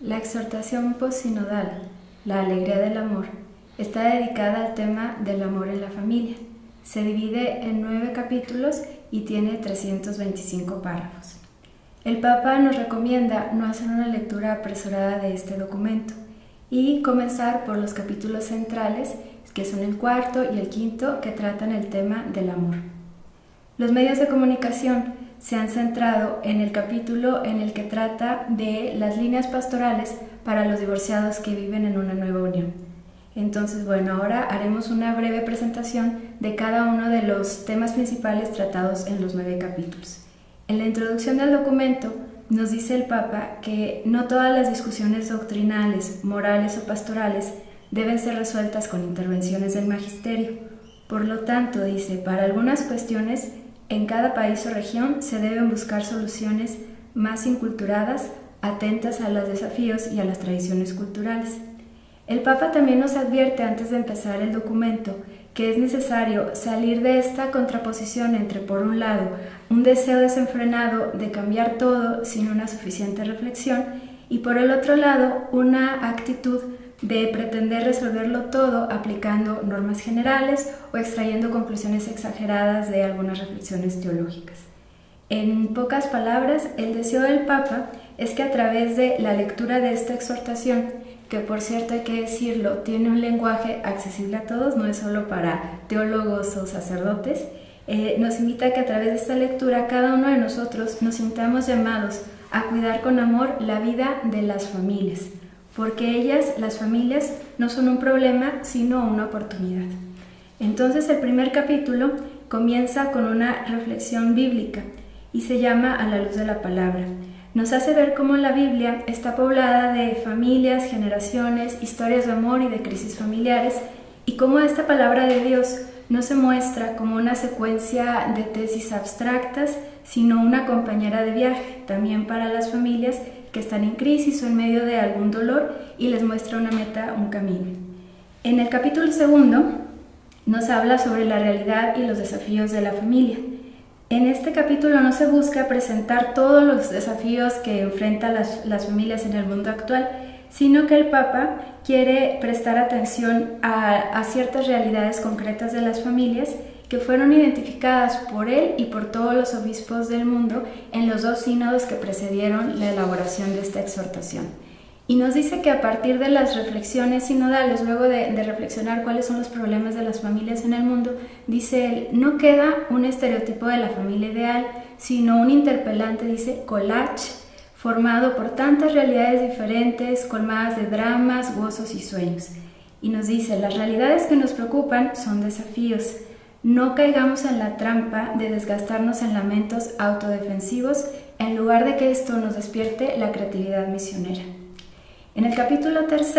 La exhortación postsinodal, la alegría del amor, está dedicada al tema del amor en la familia. Se divide en 9 capítulos y tiene 325 párrafos. El Papa nos recomienda no hacer una lectura apresurada de este documento y comenzar por los capítulos centrales, que son el 4 y el 5, que tratan el tema del amor. Los medios de comunicación se han centrado en el capítulo en el que trata de las líneas pastorales para los divorciados que viven en una nueva unión. Entonces, ahora haremos una breve presentación de cada uno de los temas principales tratados en los 9 capítulos. En la introducción del documento nos dice el Papa que no todas las discusiones doctrinales, morales o pastorales deben ser resueltas con intervenciones del magisterio. Por lo tanto, dice, para algunas cuestiones, en cada país o región se deben buscar soluciones más inculturadas, atentas a los desafíos y a las tradiciones culturales. El Papa también nos advierte antes de empezar el documento que es necesario salir de esta contraposición entre, por un lado, un deseo desenfrenado de cambiar todo sin una suficiente reflexión y, por el otro lado, una actitud de pretender resolverlo todo aplicando normas generales o extrayendo conclusiones exageradas de algunas reflexiones teológicas. En pocas palabras, el deseo del Papa es que a través de la lectura de esta exhortación, que por cierto hay que decirlo, tiene un lenguaje accesible a todos, no es solo para teólogos o sacerdotes, nos invita a que a través de esta lectura cada uno de nosotros nos sintamos llamados a cuidar con amor la vida de las familias, porque ellas, las familias, no son un problema, sino una oportunidad. Entonces el primer capítulo comienza con una reflexión bíblica y se llama A la luz de la palabra. Nos hace ver cómo la Biblia está poblada de familias, generaciones, historias de amor y de crisis familiares, y cómo esta palabra de Dios no se muestra como una secuencia de tesis abstractas, sino una compañera de viaje, también para las familias que están en crisis o en medio de algún dolor, y les muestra una meta, un camino. En el capítulo 2 nos habla sobre la realidad y los desafíos de la familia. En este capítulo no se busca presentar todos los desafíos que enfrentan las familias en el mundo actual, sino que el Papa quiere prestar atención a ciertas realidades concretas de las familias que fueron identificadas por él y por todos los obispos del mundo en los 2 sínodos que precedieron la elaboración de esta exhortación. Y nos dice que a partir de las reflexiones sinodales, luego de reflexionar cuáles son los problemas de las familias en el mundo, dice él, no queda un estereotipo de la familia ideal, sino un interpelante, dice, collage, formado por tantas realidades diferentes, colmadas de dramas, gozos y sueños. Y nos dice, las realidades que nos preocupan son desafíos. No caigamos en la trampa de desgastarnos en lamentos autodefensivos en lugar de que esto nos despierte la creatividad misionera. En el capítulo 3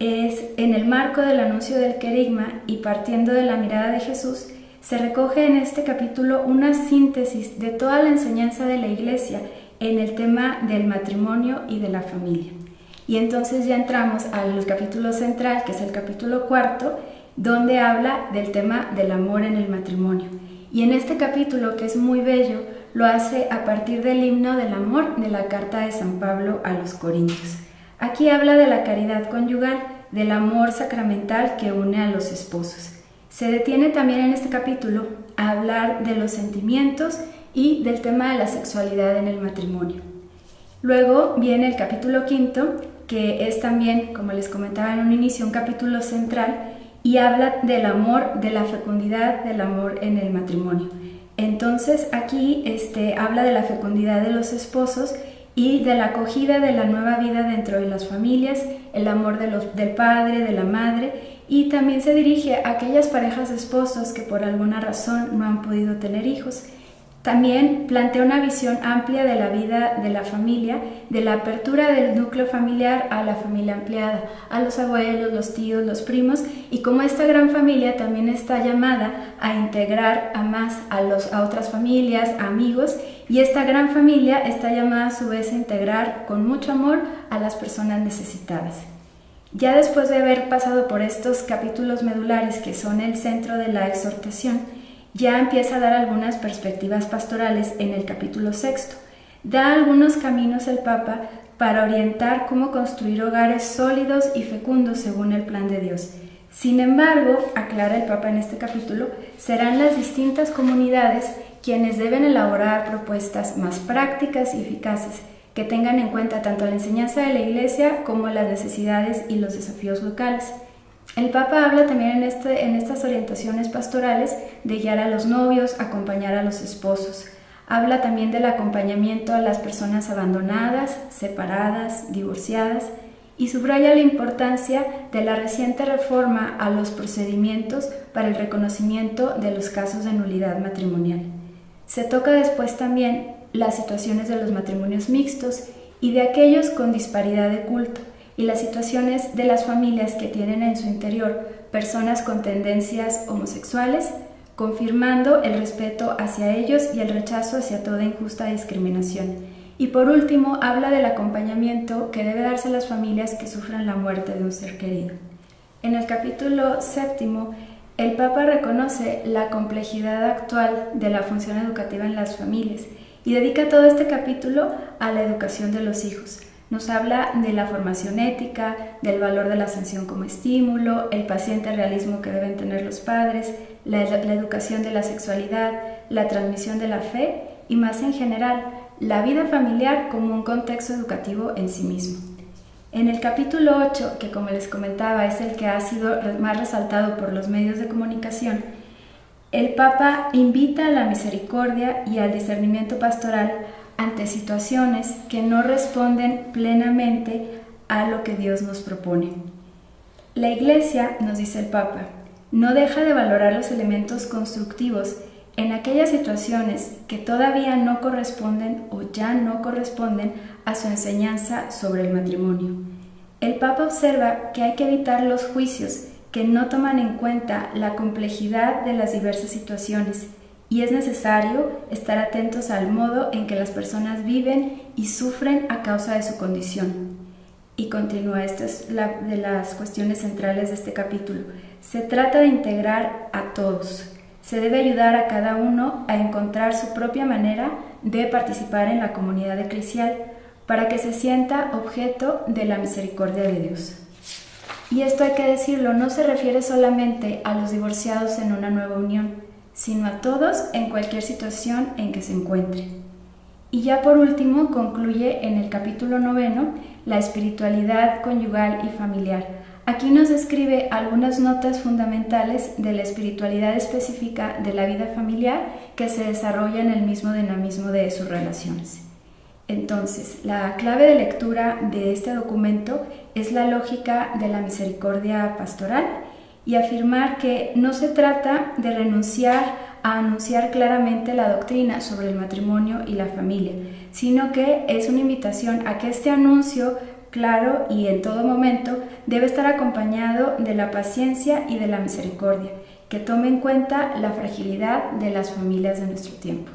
es en el marco del anuncio del querigma y partiendo de la mirada de Jesús, se recoge en este capítulo una síntesis de toda la enseñanza de la Iglesia en el tema del matrimonio y de la familia. Y entonces ya entramos al capítulo central, que es el capítulo 4, donde habla del tema del amor en el matrimonio. Y en este capítulo, que es muy bello, lo hace a partir del himno del amor de la carta de San Pablo a los Corintios. Aquí habla de la caridad conyugal, del amor sacramental que une a los esposos. Se detiene también en este capítulo a hablar de los sentimientos y del tema de la sexualidad en el matrimonio. Luego viene el capítulo 5, que es también, como les comentaba en un inicio, un capítulo central, y habla del amor, de la fecundidad del amor en el matrimonio. Entonces aquí habla de la fecundidad de los esposos y de la acogida de la nueva vida dentro de las familias, el amor del padre, de la madre, y también se dirige a aquellas parejas de esposos que por alguna razón no han podido tener hijos. También plantea una visión amplia de la vida de la familia, de la apertura del núcleo familiar a la familia ampliada, a los abuelos, los tíos, los primos, y cómo esta gran familia también está llamada a integrar a otras familias, a amigos, y esta gran familia está llamada a su vez a integrar con mucho amor a las personas necesitadas. Ya después de haber pasado por estos capítulos medulares que son el centro de la exhortación, ya empieza a dar algunas perspectivas pastorales en el capítulo 6. Da algunos caminos el Papa para orientar cómo construir hogares sólidos y fecundos según el plan de Dios. Sin embargo, aclara el Papa en este capítulo, serán las distintas comunidades quienes deben elaborar propuestas más prácticas y eficaces que tengan en cuenta tanto la enseñanza de la Iglesia como las necesidades y los desafíos locales. El Papa habla también en estas orientaciones pastorales de guiar a los novios, acompañar a los esposos. Habla también del acompañamiento a las personas abandonadas, separadas, divorciadas, y subraya la importancia de la reciente reforma a los procedimientos para el reconocimiento de los casos de nulidad matrimonial. Se toca después también las situaciones de los matrimonios mixtos y de aquellos con disparidad de culto, y las situaciones de las familias que tienen en su interior personas con tendencias homosexuales, confirmando el respeto hacia ellos y el rechazo hacia toda injusta discriminación. Y por último, habla del acompañamiento que debe darse a las familias que sufran la muerte de un ser querido. En el capítulo 7, el Papa reconoce la complejidad actual de la función educativa en las familias y dedica todo este capítulo a la educación de los hijos. Nos habla de la formación ética, del valor de la sanción como estímulo, el paciente realismo que deben tener los padres, la educación de la sexualidad, la transmisión de la fe y más en general, la vida familiar como un contexto educativo en sí mismo. En el capítulo 8, que como les comentaba es el que ha sido más resaltado por los medios de comunicación, el Papa invita a la misericordia y al discernimiento pastoral ante situaciones que no responden plenamente a lo que Dios nos propone. La Iglesia, nos dice el Papa, no deja de valorar los elementos constructivos en aquellas situaciones que todavía no corresponden o ya no corresponden a su enseñanza sobre el matrimonio. El Papa observa que hay que evitar los juicios que no toman en cuenta la complejidad de las diversas situaciones, y es necesario estar atentos al modo en que las personas viven y sufren a causa de su condición. Y continúa, esta es de las cuestiones centrales de este capítulo. Se trata de integrar a todos. Se debe ayudar a cada uno a encontrar su propia manera de participar en la comunidad eclesial para que se sienta objeto de la misericordia de Dios. Y esto hay que decirlo, no se refiere solamente a los divorciados en una nueva unión, sino a todos en cualquier situación en que se encuentren. Y ya por último concluye en el capítulo 9 la espiritualidad conyugal y familiar. Aquí nos describe algunas notas fundamentales de la espiritualidad específica de la vida familiar que se desarrolla en el mismo dinamismo de sus relaciones. Entonces, la clave de lectura de este documento es la lógica de la misericordia pastoral y afirmar que no se trata de renunciar a anunciar claramente la doctrina sobre el matrimonio y la familia, sino que es una invitación a que este anuncio claro y en todo momento debe estar acompañado de la paciencia y de la misericordia, que tome en cuenta la fragilidad de las familias de nuestro tiempo.